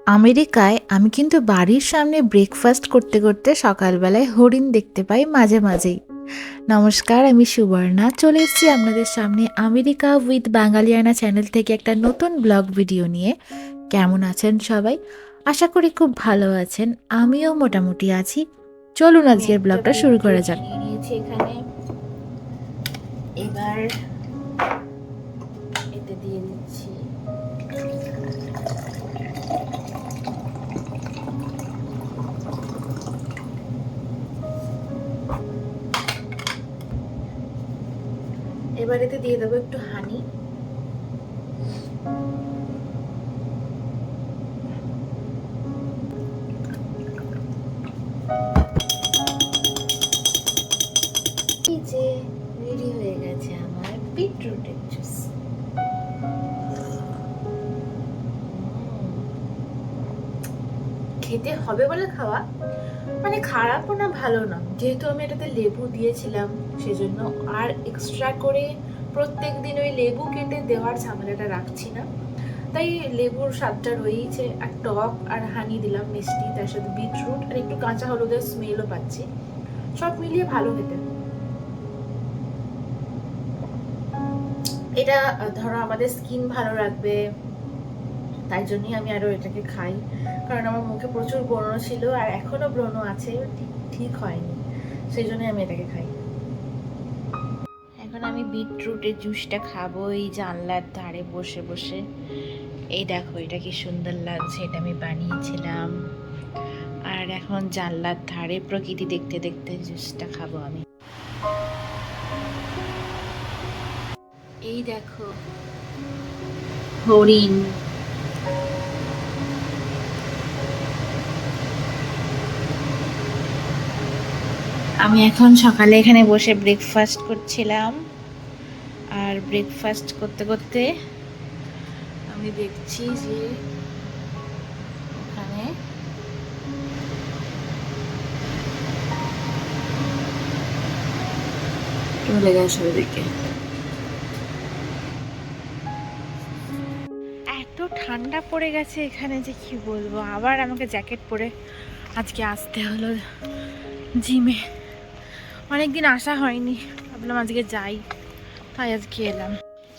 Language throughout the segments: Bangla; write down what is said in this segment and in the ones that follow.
আমেরিকায় আমি কিন্তু বাড়ির সামনে ব্রেকফাস্ট করতে করতে সকালবেলায় হরিণ দেখতে পাই মাঝে মাঝেই। নমস্কার, আমি সুবর্ণা চলে এসেছি আপনাদের সামনে আমেরিকা উইথ বাঙালিয়ানা চ্যানেল থেকে একটা নতুন ব্লগ ভিডিও নিয়ে। কেমন আছেন সবাই? আশা করি খুব ভালো আছেন, আমিও মোটামুটি আছি। চলুন আজকের ব্লগটা শুরু করা যাক। নিয়েছি এখানে, এবার এতে দিয়ে দিচ্ছি এবার এতে দিয়ে দেবো একটু হানি। এই যে রেডি হয়ে গেছে আমার বিটরুটের জুস। খেতে হবে বলে খাওয়া, মানে খারাপও না ভালো না, যেহেতু আমি এটাতে লেবু দিয়েছিলাম সেজন্য আর এক্সট্রা করে প্রত্যেক দিন ওই লেবু কেটে দেওয়ার ঝামেলাটা রাখছি না, তাই লেবুর স্বাদটা রয়েছে। আর টক আর হানি দিলাম মিষ্টি, তার সাথে বিটরুট আর একটু কাঁচা হলুদের স্মেলও পাচ্ছি, সব মিলিয়ে ভালো খেতে। এটা ধরো আমাদের স্কিন ভালো রাখবে, তাই জন্যই আমি আরও এটাকে খাই, কারণ আমার মুখে প্রচুর ব্রণ ছিল আর এখনো ব্রণ আছে, ঠিক হয়নি, সেই জন্যই আমি এটাকে খাই। এখন আমি বিটরুটের জুসটা খাবো এই জানলার ধারে বসে বসে। এই দেখো এটা কি সুন্দর লাগছে, এটা আমি বানিয়েছিলাম। আর এখন জানলার ধারে প্রকৃতি দেখতে দেখতে জুসটা খাবো আমি। এই দেখো হরিণ, আমি এখন সকালে এখানে বসে ব্রেকফাস্ট করছিলাম, আর ব্রেকফাস্ট করতে করতে আমি দেখছি যে ওখানে চলে গেছে ওদিকে। এত ঠান্ডা পড়ে গেছে এখানে যে কি বলবো, আবার আমাকে জ্যাকেট পরে আজকে আসতে হলো জিমে। অনেকদিন আসা হয়নি, ভাবলাম আজকে যাই, তাই আজকে এলাম।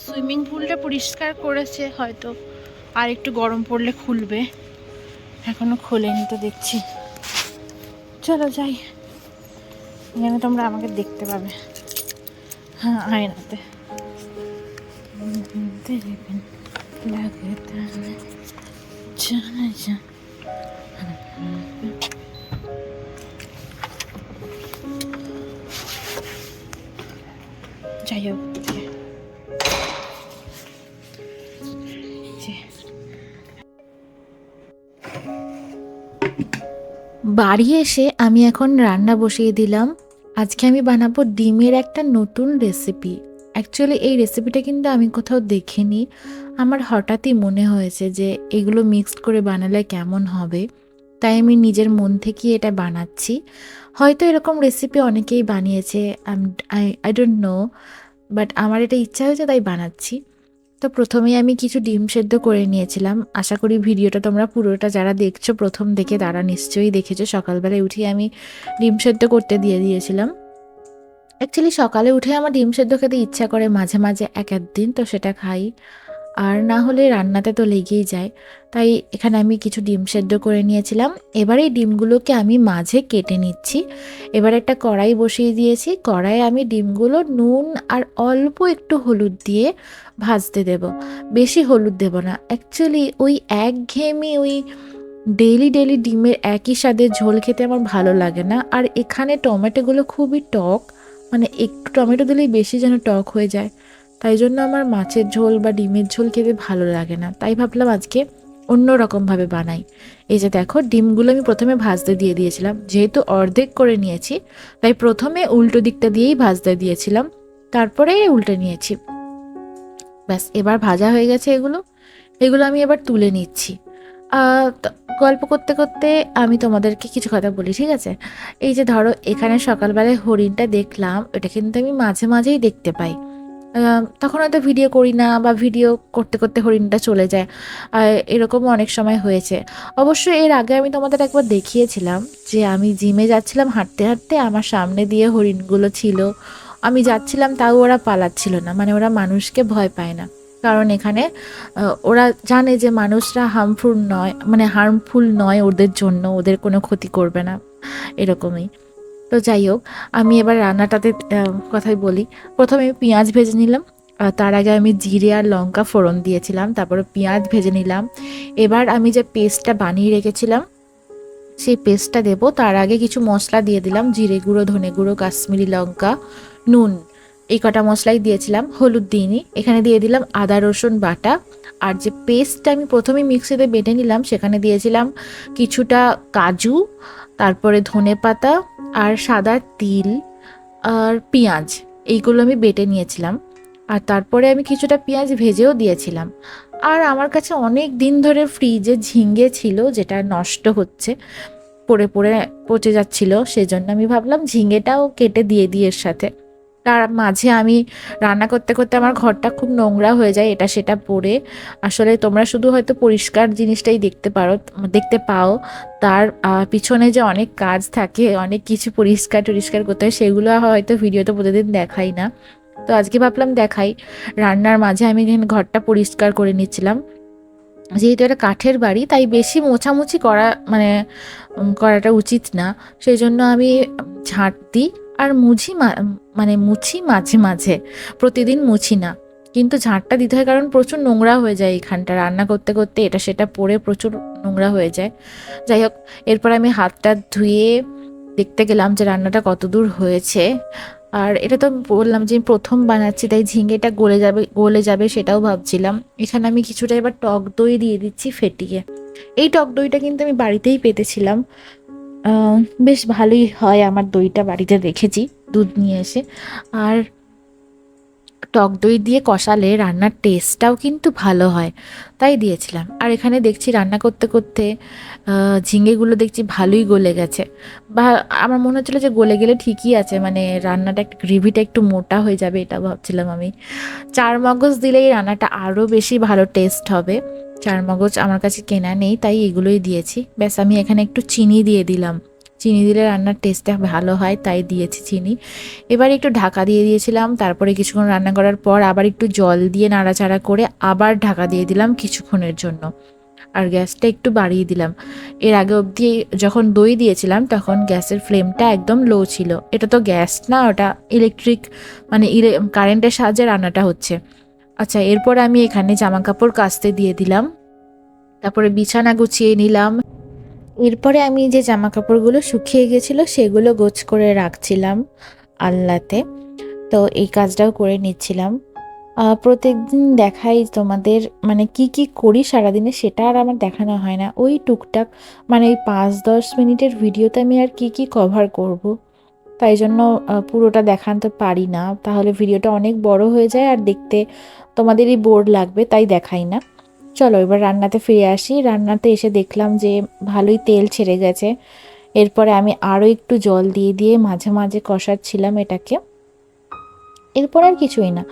সুইমিং পুলটা পরিষ্কার করেছে, হয়তো আর একটু গরম পড়লে খুলবে, এখনো খোলেনি তো দেখছি। চলো যাই, এখানে তোমরা আমাকে দেখতে পাবে, হ্যাঁ আয়নাতে দেখবেন লাগে তাহলে জানা যা। যাই হোক, বাড়ি এসে আমি এখন রান্না বসিয়ে দিলাম। আজকে আমি বানাবো ডিমের একটা নতুন রেসিপি। অ্যাকচুয়ালি এই রেসিপিটা কিন্তু আমি কোথাও দেখিনি, আমার হঠাৎই মনে হয়েছে যে এগুলো মিক্সড করে বানালে কেমন হবে, তাই আমি নিজের মন থেকেই এটা বানাচ্ছি। হয়তো এরকম রেসিপি অনেকেই বানিয়েছে, আই ডোন্ট নো, বাট আমার এটা ইচ্ছা হয়েছে তাই বানাচ্ছি। তো প্রথমেই আমি কিছু ডিম সেদ্ধ করে নিয়েছিলাম। আশা করি ভিডিওটা তোমরা পুরোটা যারা দেখছো প্রথম থেকে তারা নিশ্চয়ই দেখেছো। সকালবেলায় উঠে আমি ডিম সেদ্ধ করতে দিয়েছিলাম। অ্যাকচুয়ালি সকালে উঠে আমার ডিম সেদ্ধ খেতে ইচ্ছা করে মাঝে মাঝে, এক দিন তো সেটা খাই, আর না হলে রান্নাতে তো লেগেই যায়। তাই এখানে আমি কিছু ডিম সেদ্ধ করে নিয়েছিলাম। এবার এই ডিমগুলোকে আমি মাঝে কেটে নিচ্ছি। এবার একটা কড়াই বসিয়ে দিয়েছি, কড়াইয়ে আমি ডিমগুলো নুন আর অল্প একটু হলুদ দিয়ে ভাজতে দেব, বেশি হলুদ দেব না। অ্যাকচুয়ালি ওই একঘেয়েমি ওই ডেইলি ডেইলি ডিমের একই স্বাদের ঝোল খেতে আমার ভালো লাগে না। আর এখানে টমেটোগুলো খুবই টক, মানে একটু টমেটো দিলেই বেশি যেন টক হয়ে যায়, তাই জন্য আমার মাছের ঝোল বা ডিমের ঝোল খেতে ভালো লাগে না। তাই ভাবলাম আজকে অন্য রকমভাবে বানাই। এই যে দেখো ডিমগুলো আমি প্রথমে ভাজতে দিয়েছিলাম, যেহেতু অর্ধেক করে নিয়েছি তাই প্রথমে উল্টো দিকটা দিয়েই ভাজতে দিয়েছিলাম, তারপরে উল্টে নিয়েছি। ব্যাস, এবার ভাজা হয়ে গেছে এগুলো, এগুলো আমি এবার তুলে নিচ্ছি। গল্প করতে করতে আমি তোমাদেরকে কিছু কথা বলি, ঠিক আছে? এই যে ধরো এখানে সকালবেলায় হরিণটা দেখলাম, এটা কিন্তু আমি মাঝে মাঝেই দেখতে পাই। তখন হয়তো ভিডিও করি না, বা ভিডিও করতে করতে হরিণটা চলে যায়। এরকমও অনেক সময় হয়েছে। অবশ্য এর আগে আমি তোমাদের একবার দেখিয়েছিলাম যে আমি জিমে যাচ্ছিলাম, হাঁটতে হাঁটতে আমার সামনে দিয়ে হরিণগুলো ছিল। আমি যাচ্ছিলাম, তাও ওরা পালাচ্ছিল না, মানে ওরা মানুষকে ভয় পায় না। কারণ এখানে ওরা জানে যে মানুষরা হার্মফুল নয় ওদের জন্য, ওদের কোনো ক্ষতি করবে না, এরকমই। তো যাই হোক, আমি এবার রান্নাটাতে কথাই বলি। প্রথমে আমি পেঁয়াজ ভেজে নিলাম, তার আগে আমি জিরে আর লঙ্কা ফোড়ন দিয়েছিলাম, তারপরে পেঁয়াজ ভেজে নিলাম। এবার আমি যে পেস্টটা বানিয়ে রেখেছিলাম সেই পেস্টটা দেবো। তার আগে কিছু মশলা দিয়ে দিলাম, জিরে গুঁড়ো, ধনে গুঁড়ো, কাশ্মীরি লঙ্কা, নুন, এই কটা মশলাই দিয়েছিলাম, হলুদ দিইনি। এখানে দিয়ে দিলাম আদা রসুন বাটা। আর যে পেস্টটা আমি প্রথমে মিক্সিতে বেটে নিলাম সেখানে দিয়েছিলাম কিছুটা কাজু, তারপরে ধনে পাতা আর সাদা তিল আর পেঁয়াজ, এইগুলো আমি বেটে নিয়েছিলাম। আর তারপরে আমি কিছুটা পেঁয়াজ ভেজেও দিয়েছিলাম। আর আমার কাছে অনেক দিন ধরে ফ্রিজে ঝিঙ্গে ছিল, যেটা নষ্ট হচ্ছে, পড়ে পড়ে পচে যাচ্ছিল, সেজন্য আমি ভাবলাম ঝিঙেটাও কেটে দিয়ে দিই এর সাথে। তার মাঝে আমি রান্না করতে করতে আমার ঘরটা খুব নোংরা হয়ে যায়, এটা সেটা পড়ে। আসলে তোমরা শুধু হয়তো পরিষ্কার জিনিসটাই দেখতে পাও, তার পিছনে যে অনেক কাজ থাকে, অনেক কিছু পরিষ্কার টরিষ্কার করতে হয়, সেগুলো হয়তো ভিডিওতে প্রতিদিন দেখাই না। তো আজকে ভাবলাম দেখাই। রান্নার মাঝে আমি এখানে ঘরটা পরিষ্কার করে নিচ্ছিলাম। যেহেতু এটা কাঠের বাড়ি, তাই বেশি মোছামুছি করাটা উচিত না। সেই জন্য আমি ঝাঁট দিই আর মুছি মাঝে মাঝে, প্রতিদিন মুছি না। কিন্তু ঝাঁটটা দিতে হয়, কারণ প্রচুর নোংরা হয়ে যায় এখানটা, রান্না করতে করতে এটা সেটা পড়ে প্রচুর নোংরা হয়ে যায়। যাই হোক, এরপর আমি হাতটা ধুয়ে দেখতে গেলাম যে রান্নাটা কত দূর হয়েছে। আর এটা তো বললাম যে প্রথম বানাচ্ছি, তাই ঝিঙেটা গলে যাবে সেটাও ভাবছিলাম। এখানে আমি কিছুটা এবার টক দই দিয়ে দিচ্ছি ফেটিয়ে। এই টক দইটা কিন্তু আমি বাড়িতেই পেতেছিলাম, আহ, বেশ ভালোই হয় আমার দইটা, বাড়িতে দেখেছি দুধ নিয়ে এসে। আর টক দই দিয়ে কষালে রান্নার টেস্টটাও কিন্তু ভালো হয়, তাই দিয়েছিলাম। আর এখানে দেখছি রান্না করতে করতে ঝিঙেগুলো দেখছি ভালোই গলে গেছে, বা আমার মনে হচ্ছিলো যে গলে গেলে ঠিকই আছে, মানে রান্নাটা একটু গ্রেভিটা একটু মোটা হয়ে যাবে, এটা ভাবছিলাম আমি। চার মগজ দিলে এই রান্নাটা আরও বেশি ভালো টেস্ট হবে। চার মগজ আমার কাছে কেনা নেই, তাই এগুলোই দিয়েছি। ব্যাস, আমি এখানে একটু চিনি দিয়ে দিলাম, চিনি দিলে রান্নার টেস্টটা ভালো হয়, তাই দিয়েছি চিনি। এবার একটু ঢাকা দিয়ে দিয়েছিলাম, তারপরে কিছুক্ষণ রান্না করার পর আবার একটু জল দিয়ে নাড়াচাড়া করে আবার ঢাকা দিয়ে দিলাম কিছুক্ষণের জন্য। আর গ্যাসটা একটু বাড়িয়ে দিলাম। এর আগে অবধি যখন দই দিয়েছিলাম তখন গ্যাসের ফ্লেমটা একদম লো ছিল। এটা তো গ্যাস না, ওটা ইলেকট্রিক, মানে কারেন্টের সাহায্যে রান্নাটা হচ্ছে। আচ্ছা, এরপর আমি এখানে জামা কাপড় কাচতে দিয়ে দিলাম, তারপরে বিছানা গুছিয়ে নিলাম। এরপরে আমি যে জামা কাপড়গুলো শুকিয়ে গেছিলো সেগুলো গোছ করে রাখছিলাম আলনাতে। তো এই কাজটাও করে নিচ্ছিলাম। প্রত্যেকদিন দেখাই তোমাদের, মানে কি কি করি সারাদিনে সেটা আর আমার দেখানো হয় না, ওই টুকটাক, মানে ওই 5-10 মিনিটের ভিডিওতে আমি আর কি কি কভার করব, তাই জন্য পুরোটা দেখাতে পারি না, তাহলে ভিডিওটা অনেক বড় হয়ে যায় আর দেখতে তোমাদেরই বোর লাগবে, তাই দেখাই না। চলো এবার রান্নাতে ফিরে আসি। রান্নাতে এসে দেখলাম যে ভালোই তেল ছেড়ে গেছে। এরপরে আমি আরও একটু জল দিয়ে দিয়ে মাঝে মাঝে কষাচ্ছিলাম এটাকে। এরপর আর কিছুই না,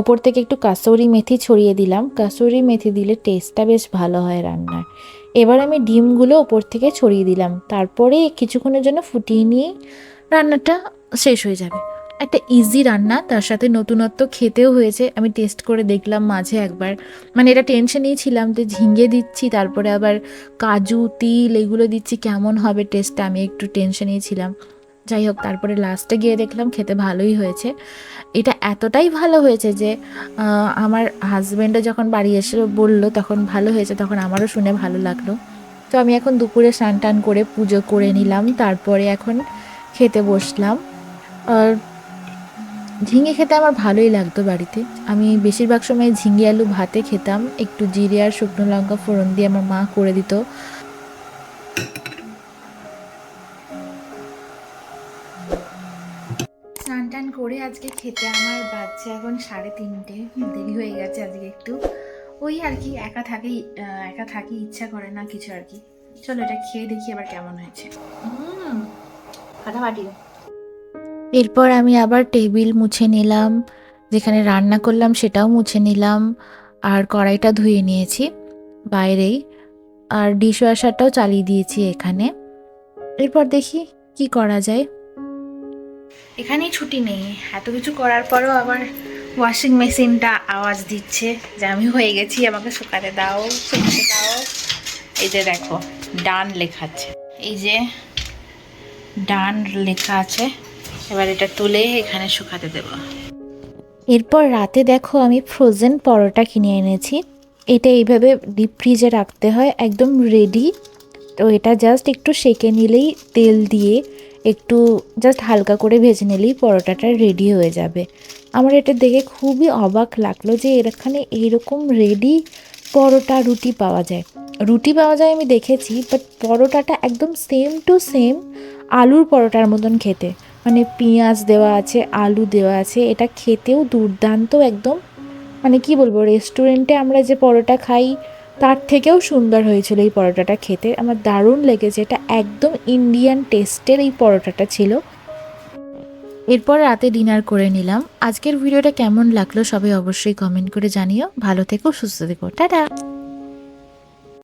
ওপর থেকে একটু কাসুরি মেথি ছড়িয়ে দিলাম, কাসুরি মেথি দিলে টেস্টটা বেশ ভালো হয় রান্নার। এবার আমি ডিমগুলো ওপর থেকে ছড়িয়ে দিলাম, তারপরে কিছুক্ষণের জন্য ফুটিয়ে নিয়ে রান্নাটা শেষ হয়ে যাবে। একটা ইজি রান্না, তার সাথে নতুনত্ব, খেতেও হয়েছে। আমি টেস্ট করে দেখলাম মাঝে একবার, মানে এটা টেনশনেই ছিলাম যে ঝিঙে দিচ্ছি, তারপরে আবার কাজু তিল এগুলো দিচ্ছি, কেমন হবে টেস্টটা, আমি একটু টেনশনেই ছিলাম। যাই হোক, তারপরে লাস্টে গিয়ে দেখলাম খেতে ভালোই হয়েছে। এটা এতটাই ভালো হয়েছে যে আমার হাজব্যান্ডও যখন বাড়ি এসে বললো তখন ভালো হয়েছে, তখন আমারও শুনে ভালো লাগলো। তো আমি এখন দুপুরে স্নান টান করে পুজো করে নিলাম, তারপরে এখন খেতে বসলাম। আর ঝিঙে খেতে আমার ভালোই লাগতো বাড়িতে। আমি বেশিরভাগ সময় ঝিঙে আলু ভাতে খেতাম, একটু জিরে আর শুকনো লঙ্কা ফোড়ন দিয়ে আমার মা করে দিত। স্নান টান করে আজকে খেতে আমার বাচ্চা এখন 3:30, দেরি হয়ে গেছে আজকে একটু। ওই আর কি, একা থাকি, ইচ্ছা করে না কিছু আর কি। চলো এটা খেয়ে দেখি আবার কেমন হয়েছে। ফাটাফাটি। এরপর আমি আবার টেবিল মুছে নিলাম, যেখানে রান্না করলাম সেটাও মুছে নিলাম, আর কড়াইটা ধুয়ে নিয়েছি বাইরেই, আর ডিশওয়াশারটাও চালিয়ে দিয়েছি এখানে। এরপর দেখি কি করা যায়। এখানেই ছুটি নেই, এত কিছু করার পরেও আবার ওয়াশিং মেশিনটা আওয়াজ দিচ্ছে যে আমি হয়ে গেছি, আমাকে শুকাতে দাও, শুকাতে দাও। এই যে দেখো ডান লেখাচ্ছে, এই যে ডান লেখা আছে। এবার এটা তুলে এখানে শুকাতে দেব। এরপর রাতে দেখো আমি ফ্রোজেন পরোটা কিনে এনেছি। এটা এইভাবে ডিপ ফ্রিজে রাখতে হয়, একদম রেডি। তো এটা জাস্ট একটু সেঁকে নিলেই, তেল দিয়ে একটু জাস্ট হালকা করে ভেজে নিলেই পরোটাটা রেডি হয়ে যাবে। আমার এটা দেখে খুবই অবাক লাগলো যে এখানে এইরকম রেডি পরোটা রুটি পাওয়া যায়। রুটি পাওয়া যায় আমি দেখেছি, বাট পরোটাটা একদম সেম টু সেম আলুর পরোটার মতন খেতে, মানে পেঁয়াজ দেওয়া আছে, আলু দেওয়া আছে। এটা খেতেও দুর্দান্ত একদম, মানে কি বলবো, রেস্টুরেন্টে আমরা যে পরোটা খাই তার থেকেও সুন্দর হয়েছিল এই পরোটাটা খেতে। আমার দারুণ লেগেছে, এটা একদম ইন্ডিয়ান টেস্টের এই পরোটাটা ছিল। এরপর রাতে ডিনার করে নিলাম। আজকের ভিডিওটা কেমন লাগলো সবাই অবশ্যই কমেন্ট করে জানিও। ভালো থেকো, সুস্থ থেকো, টাটা।